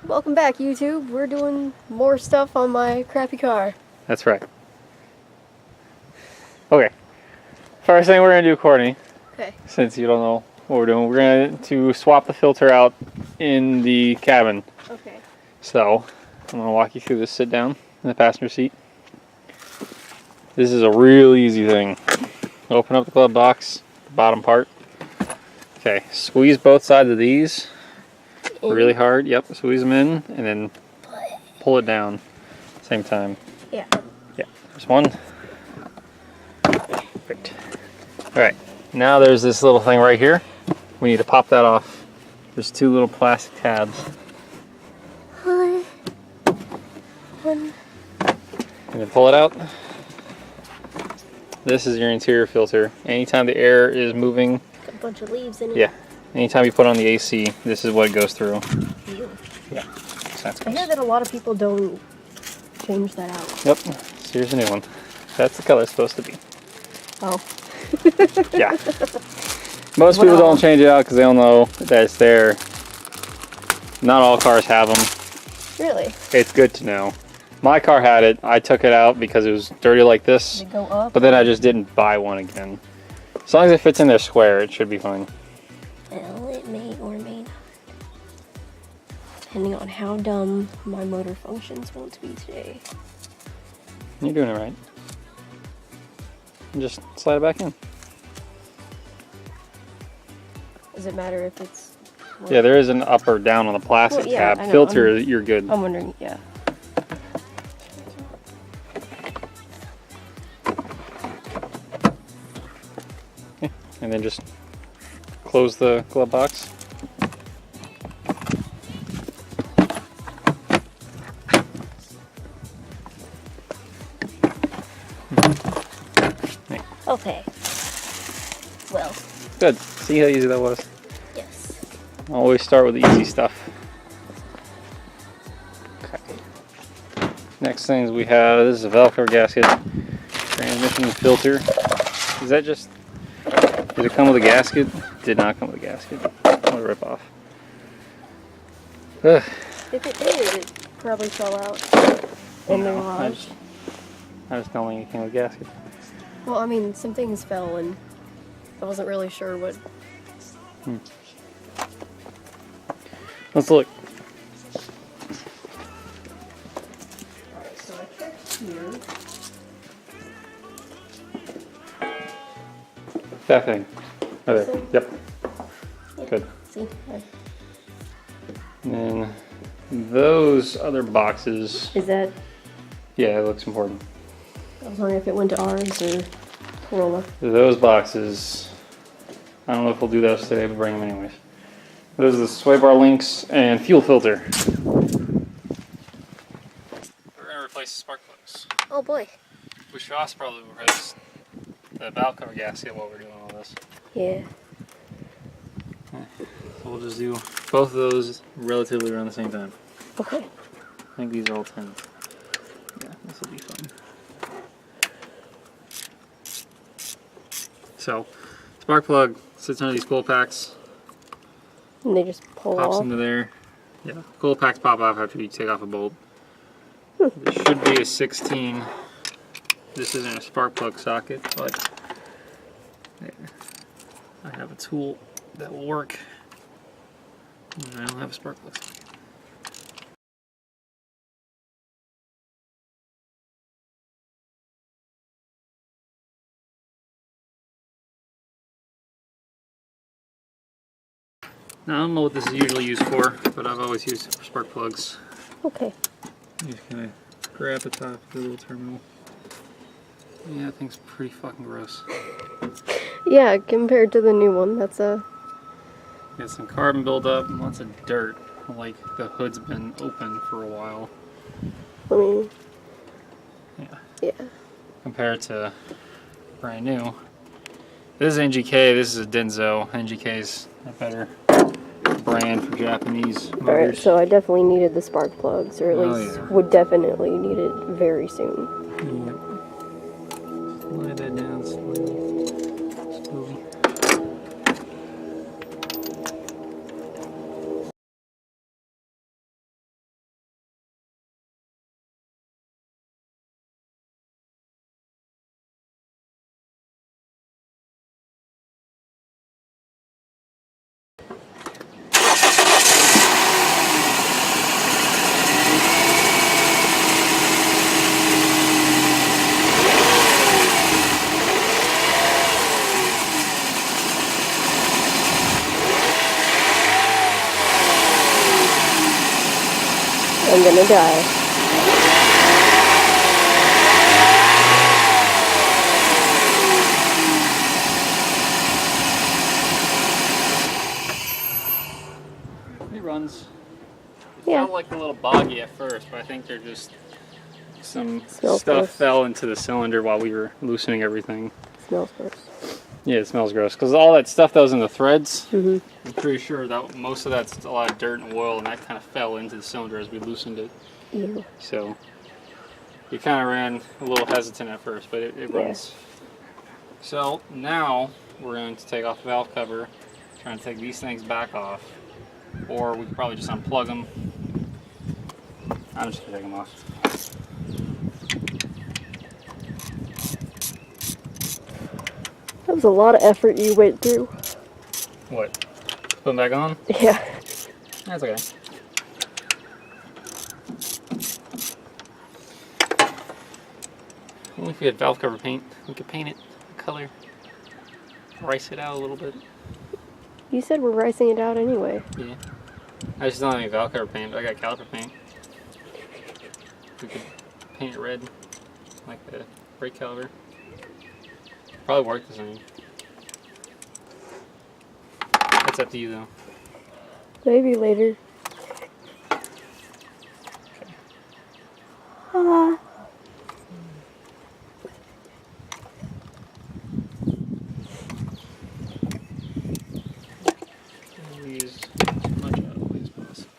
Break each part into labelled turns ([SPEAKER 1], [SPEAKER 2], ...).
[SPEAKER 1] Welcome back, YouTube. We're doing more stuff on my crappy car.
[SPEAKER 2] That's right. Okay. First thing we're going to do, Courtney,
[SPEAKER 1] Okay.
[SPEAKER 2] since you don't know what we're doing, we're going to swap the filter out in the cabin.
[SPEAKER 1] Okay.
[SPEAKER 2] So, I'm going to walk you through this. Sit down in the passenger seat. This is a real easy thing. Open up the glove box, the bottom part. Okay, squeeze both sides of these really hard. Yep, squeeze them in and then pull it down same time.
[SPEAKER 1] Yeah.
[SPEAKER 2] Yeah, there's one. Great. Alright, now there's this little thing right here. We need to pop that off. There's two little plastic tabs.
[SPEAKER 1] One.
[SPEAKER 2] And then pull it out. This is your interior filter. Anytime the air is moving,
[SPEAKER 1] Got a bunch of leaves in it.
[SPEAKER 2] yeah. Anytime you put on the AC, this is what it goes through.
[SPEAKER 1] Ew.
[SPEAKER 2] Yeah.
[SPEAKER 1] I hear that a lot of people don't change that out.
[SPEAKER 2] Yep. So here's a new one. That's the color it's supposed to be.
[SPEAKER 1] Oh.
[SPEAKER 2] Yeah. Most people don't change it out because they don't know that it's there. Not all cars have them.
[SPEAKER 1] Really?
[SPEAKER 2] It's good to know. My car had it. I took it out because it was dirty like this.
[SPEAKER 1] Did it go up?
[SPEAKER 2] But then I just didn't buy one again. As long as it fits in there square, it should be fine.
[SPEAKER 1] Well, it may or may not. Depending on how dumb my motor functions want to be today.
[SPEAKER 2] You're doing it right. And just slide it back in.
[SPEAKER 1] Does it matter if it's...
[SPEAKER 2] Yeah, there is an up or down on the plastic tab.
[SPEAKER 1] I know.
[SPEAKER 2] Filter, you're good.
[SPEAKER 1] I'm wondering, yeah.
[SPEAKER 2] And then just close the glove box.
[SPEAKER 1] Okay. Well.
[SPEAKER 2] Good. See how easy that was?
[SPEAKER 1] Yes.
[SPEAKER 2] Always start with the easy stuff. Okay. Next things we have, this is a Velcro gasket, transmission filter. Is that just, did it come with a gasket? Did not come with a gasket. What a rip off. Ugh.
[SPEAKER 1] If it did, it probably fell out in the garage.
[SPEAKER 2] I just don't think it came with a gasket.
[SPEAKER 1] Well, I mean, some things fell and I wasn't really sure what.
[SPEAKER 2] Let's look.
[SPEAKER 1] Alright, so I checked here.
[SPEAKER 2] That thing. Right there.
[SPEAKER 1] So-
[SPEAKER 2] Yep.
[SPEAKER 1] Yeah.
[SPEAKER 2] Good.
[SPEAKER 1] See?
[SPEAKER 2] And then those other boxes.
[SPEAKER 1] Is that...
[SPEAKER 2] Yeah, it looks important.
[SPEAKER 1] I was wondering if it went to ours or Corolla.
[SPEAKER 2] Those boxes, I don't know if we'll do those today, but bring them anyways. Those are the sway bar links and fuel filter. We're going to replace the spark plugs.
[SPEAKER 1] Oh boy.
[SPEAKER 2] We should also probably replace the valve cover gasket while we're doing all this.
[SPEAKER 1] Yeah.
[SPEAKER 2] So we'll just do both of those relatively around the same time.
[SPEAKER 1] Okay.
[SPEAKER 2] I think these are all 10. Yeah, this will be fun. So, spark plug sits under these coil packs,
[SPEAKER 1] And they just pull
[SPEAKER 2] pops
[SPEAKER 1] off.
[SPEAKER 2] into there. Yeah, coil packs pop off after you take off a bolt. This should be a 16. This isn't a spark plug socket, but there. I have a tool that will work. And I don't have a spark plug socket. Now, I don't know what this is usually used for, but I've always used it for spark plugs.
[SPEAKER 1] Okay.
[SPEAKER 2] You just kind of grab the top of the little terminal. Yeah, that thing's pretty fucking gross.
[SPEAKER 1] Yeah, compared to the new one, that's a...
[SPEAKER 2] Got some carbon buildup and lots of dirt. Like the hood's been open for a while.
[SPEAKER 1] I mean...
[SPEAKER 2] Yeah.
[SPEAKER 1] Yeah.
[SPEAKER 2] Compared to brand new. This is NGK, this is a Denso. NGK's a better brand for Japanese motors.
[SPEAKER 1] Alright, so I definitely needed the spark plugs, or at
[SPEAKER 2] Oh,
[SPEAKER 1] least
[SPEAKER 2] yeah.
[SPEAKER 1] would definitely need it very soon.
[SPEAKER 2] Yep. Slide that down slowly.
[SPEAKER 1] I'm gonna die.
[SPEAKER 2] It runs. It
[SPEAKER 1] Yeah.
[SPEAKER 2] felt like a little boggy at first, but I think they're just some
[SPEAKER 1] Smells
[SPEAKER 2] stuff
[SPEAKER 1] gross.
[SPEAKER 2] fell into the cylinder while we were loosening everything.
[SPEAKER 1] Smells gross.
[SPEAKER 2] Yeah, it smells gross because all that stuff that was in the threads.
[SPEAKER 1] Mm-hmm.
[SPEAKER 2] I'm pretty sure that most of that's a lot of dirt and oil, and that kind of fell into the cylinder as we loosened it.
[SPEAKER 1] Ew.
[SPEAKER 2] So we kind of ran a little hesitant at first, but it runs. So now we're going to take off the valve cover, trying to take these things back off, or we could probably just unplug them. I'm just going to take them off.
[SPEAKER 1] That was a lot of effort you went through.
[SPEAKER 2] What? Put them back on?
[SPEAKER 1] Yeah.
[SPEAKER 2] That's okay. Only if we had valve cover paint, we could paint it color, rice it out a little bit.
[SPEAKER 1] You said we're ricing it out anyway.
[SPEAKER 2] Yeah. I just don't have any valve cover paint, but I got caliper paint. We could paint it red, like the brake caliper. Probably work the same. That's up to you though.
[SPEAKER 1] Maybe later. Ah.
[SPEAKER 2] Use as much out of the way as possible.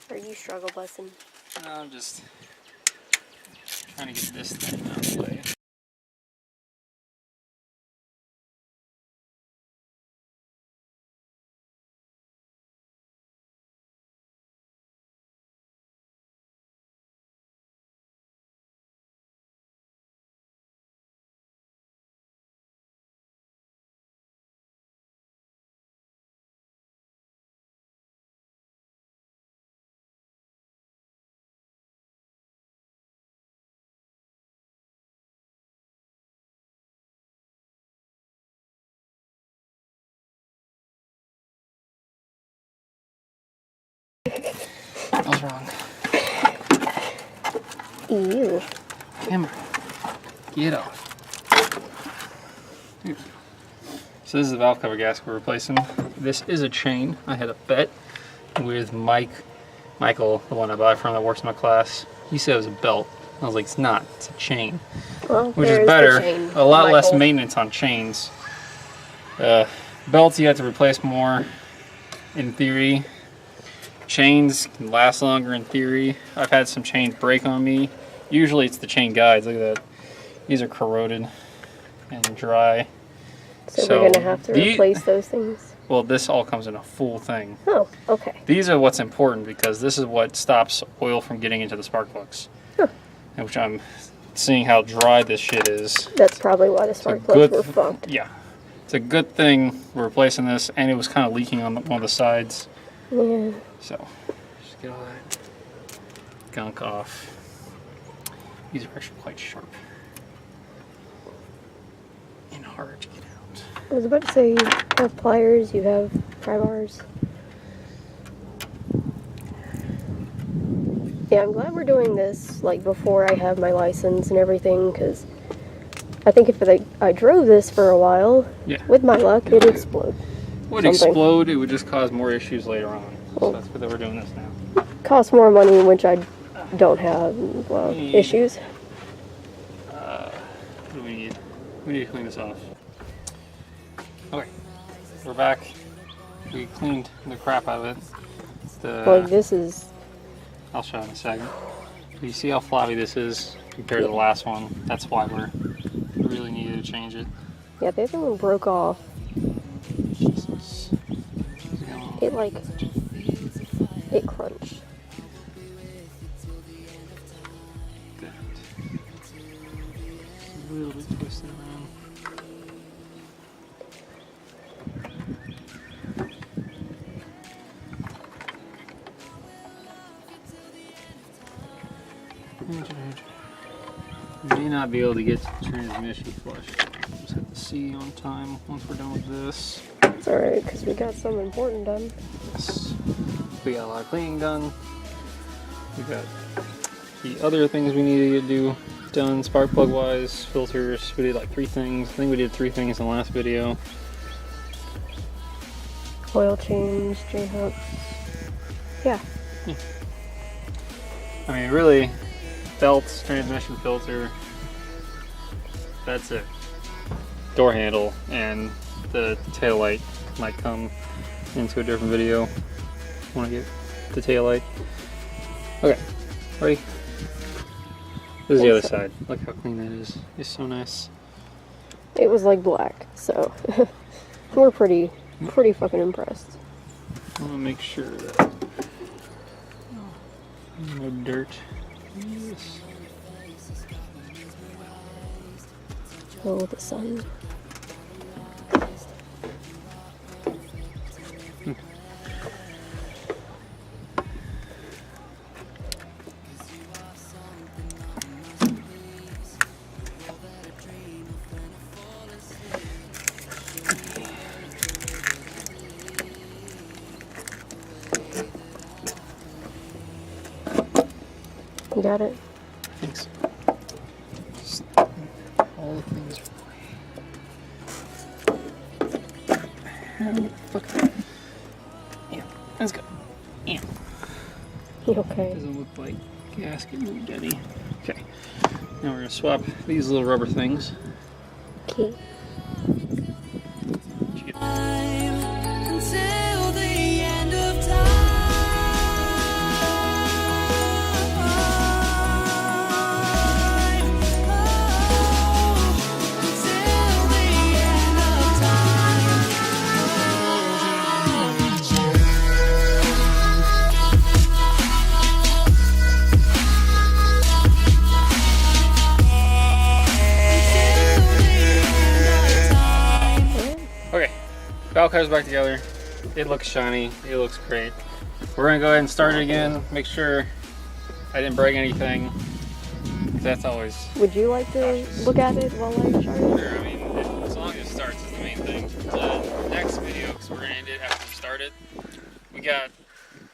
[SPEAKER 1] Are you struggle busting?
[SPEAKER 2] No, I'm just trying to get this thing out of the way. I was wrong.
[SPEAKER 1] Ew.
[SPEAKER 2] Camera. Get off. Here. So this is the valve cover gasket we're replacing. This is a chain. I had a bet with Michael, the one I bought from that works in my class. He said it was a belt. I was like, it's not. It's a chain.
[SPEAKER 1] Well,
[SPEAKER 2] Which
[SPEAKER 1] there's
[SPEAKER 2] is
[SPEAKER 1] the
[SPEAKER 2] better.
[SPEAKER 1] chain,
[SPEAKER 2] A lot less
[SPEAKER 1] Michael.
[SPEAKER 2] maintenance on chains. Belts you have to replace more, in theory. Chains can last longer in theory. I've had some chains break on me. Usually it's the chain guides. Look at that. These are corroded and dry.
[SPEAKER 1] So we're gonna have to replace those things.
[SPEAKER 2] Well, this all comes in a full thing.
[SPEAKER 1] Oh, okay.
[SPEAKER 2] These are what's important because this is what stops oil from getting into the spark plugs.
[SPEAKER 1] Huh.
[SPEAKER 2] And which I'm seeing how dry this shit is.
[SPEAKER 1] That's probably why the spark plugs were funked.
[SPEAKER 2] Yeah. It's a good thing we're replacing this, and it was kind of leaking on one of the sides.
[SPEAKER 1] Yeah.
[SPEAKER 2] So, just get all that gunk off. These are actually quite sharp and hard to get out.
[SPEAKER 1] I was about to say, you have pliers, you have pry bars. Yeah, I'm glad we're doing this, like, before I have my license and everything, because I think if I drove this for a while, with my luck, it'd explode.
[SPEAKER 2] It would explode, it would just cause more issues later on. So that's why we're doing this now.
[SPEAKER 1] Costs more money, which I don't have, well, issues.
[SPEAKER 2] What do we need? We need to clean this off. Okay, we're back. We cleaned the crap out of it.
[SPEAKER 1] Like this is...
[SPEAKER 2] I'll show you in a second. You see how floppy this is compared to the last one? That's why we really needed to change it.
[SPEAKER 1] Yeah, the other one broke off. It like... It crunched.
[SPEAKER 2] A little bit twisted around. We may not be able to get to the transmission flush. Just have to see on time once we're done with this.
[SPEAKER 1] It's alright, because we got something important done.
[SPEAKER 2] Yes. We got a lot of cleaning done. We got the other things we needed to do done, spark plug wise, filters. We did like 3 things. I think we did 3 things in the last video.
[SPEAKER 1] Oil change, J-hooks. Yeah.
[SPEAKER 2] I mean, really, belts, transmission filter, that's it. Door handle and the tail light might come into a different video. Want to get the tail light? Okay, ready? This is the other side. Look how clean that is. It's so nice.
[SPEAKER 1] It was like black, so we're pretty fucking impressed.
[SPEAKER 2] I want to make sure that no dirt. Yes.
[SPEAKER 1] Oh, the sun. You got it?
[SPEAKER 2] Thanks. Just all the things. Fuck. Yeah, let's go. Yeah.
[SPEAKER 1] You okay?
[SPEAKER 2] Doesn't look like gasket moved any. Okay. Now we're gonna swap these little rubber things.
[SPEAKER 1] Okay.
[SPEAKER 3] Until the end of time.
[SPEAKER 2] Valve covers back together. It looks shiny. It looks great. We're gonna go ahead and start it again. Make sure I didn't break anything. That's always.
[SPEAKER 1] Would you like to look at it while I charge it?
[SPEAKER 2] Sure. I mean, as long as it starts is the main thing. The next video, because we're gonna end it after we start it. We got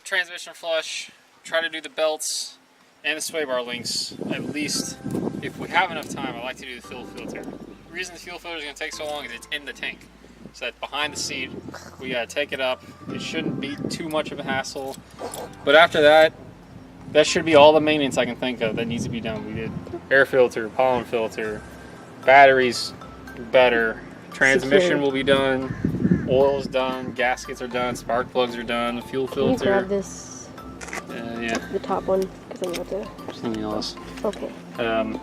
[SPEAKER 2] transmission flush. Try to do the belts and the sway bar links. At least, if we have enough time, I like to do the fuel filter. The reason the fuel filter is gonna take so long is it's in the tank. So that behind the seat, we gotta take it up. It shouldn't be too much of a hassle. But after that, that should be all the maintenance I can think of that needs to be done. We did air filter, pollen filter, batteries better, transmission will be done, oil's done, gaskets are done, spark plugs are done, fuel filter.
[SPEAKER 1] Can you grab this?
[SPEAKER 2] Yeah.
[SPEAKER 1] The top one, because I'm about to.
[SPEAKER 2] Something else.
[SPEAKER 1] Okay.
[SPEAKER 2] The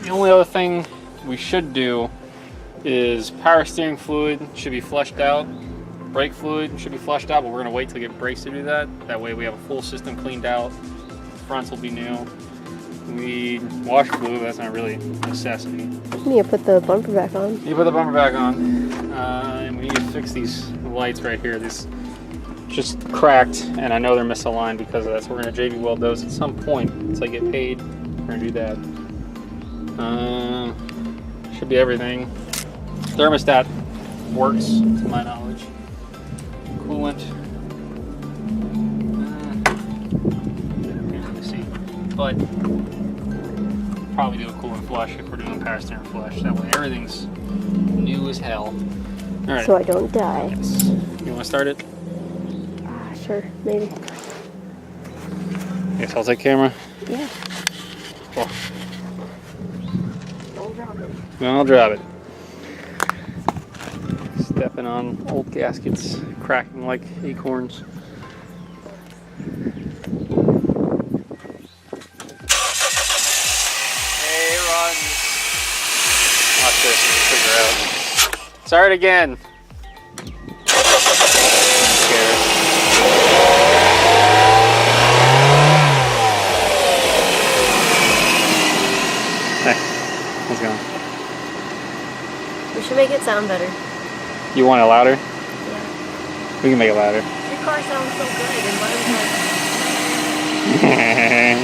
[SPEAKER 2] only other thing we should do is power steering fluid should be flushed out. Brake fluid should be flushed out, but we're going to wait till we get brakes to do that. That way we have a full system cleaned out. Fronts will be new. We wash fluid, that's not really a necessity.
[SPEAKER 1] You need to put the bumper back on.
[SPEAKER 2] You put the bumper back on. And we need to fix these lights right here. These just cracked, and I know they're misaligned because of that. So we're going to JB weld those at some point. Once I get paid, we're going to do that. Should be everything. Thermostat works, to my knowledge. Coolant. Let me see. But probably do a coolant flush if we're doing power steering flush. That way everything's new as hell. All right.
[SPEAKER 1] So I don't die.
[SPEAKER 2] Yes. You want to start it?
[SPEAKER 1] Sure, maybe.
[SPEAKER 2] Yes, I'll take camera.
[SPEAKER 1] Yeah.
[SPEAKER 2] Cool.
[SPEAKER 1] Don't drop it.
[SPEAKER 2] Then I'll drop it. Stepping on old gaskets, cracking like acorns. Hey, run. Watch this and figure out. Start again. Hey, how's it going?
[SPEAKER 1] We should make it sound better.
[SPEAKER 2] You want it louder?
[SPEAKER 1] Yeah.
[SPEAKER 2] We can make it louder.
[SPEAKER 1] Your car sounds so good, and mine's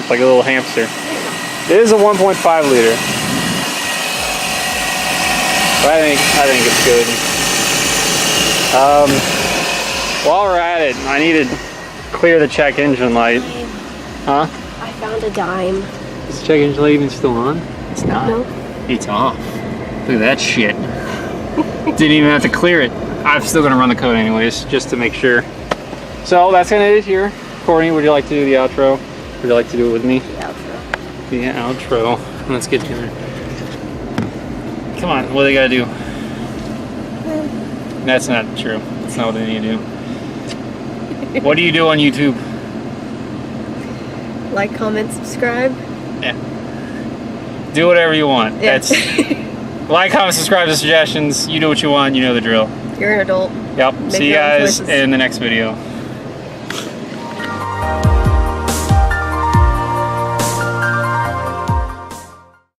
[SPEAKER 2] It's like a little hamster. It is a 1.5 liter. But I think it's good. While we're at it, I need to clear the check engine light. Huh?
[SPEAKER 1] I found a dime.
[SPEAKER 2] Is the check engine light even still on? It's not.
[SPEAKER 1] Nope.
[SPEAKER 2] It's off. Look at that shit. Didn't even have to clear it. I'm still gonna run the code anyways, just to make sure. So that's gonna end it here. Courtney, would you like to do the outro? Would you like to do it with me?
[SPEAKER 1] The outro.
[SPEAKER 2] The outro. Let's get to it. Come on, what do they gotta do? That's not true. That's not what they need to do. What do you do on YouTube?
[SPEAKER 1] Like, comment, subscribe.
[SPEAKER 2] Yeah. Do whatever you want.
[SPEAKER 1] Yeah.
[SPEAKER 2] That's like, comment, subscribe to suggestions. You do what you want. You know the drill.
[SPEAKER 1] You're an adult.
[SPEAKER 2] Yep.
[SPEAKER 1] Make
[SPEAKER 2] See you
[SPEAKER 1] your own
[SPEAKER 2] guys
[SPEAKER 1] choices.
[SPEAKER 2] in the next video.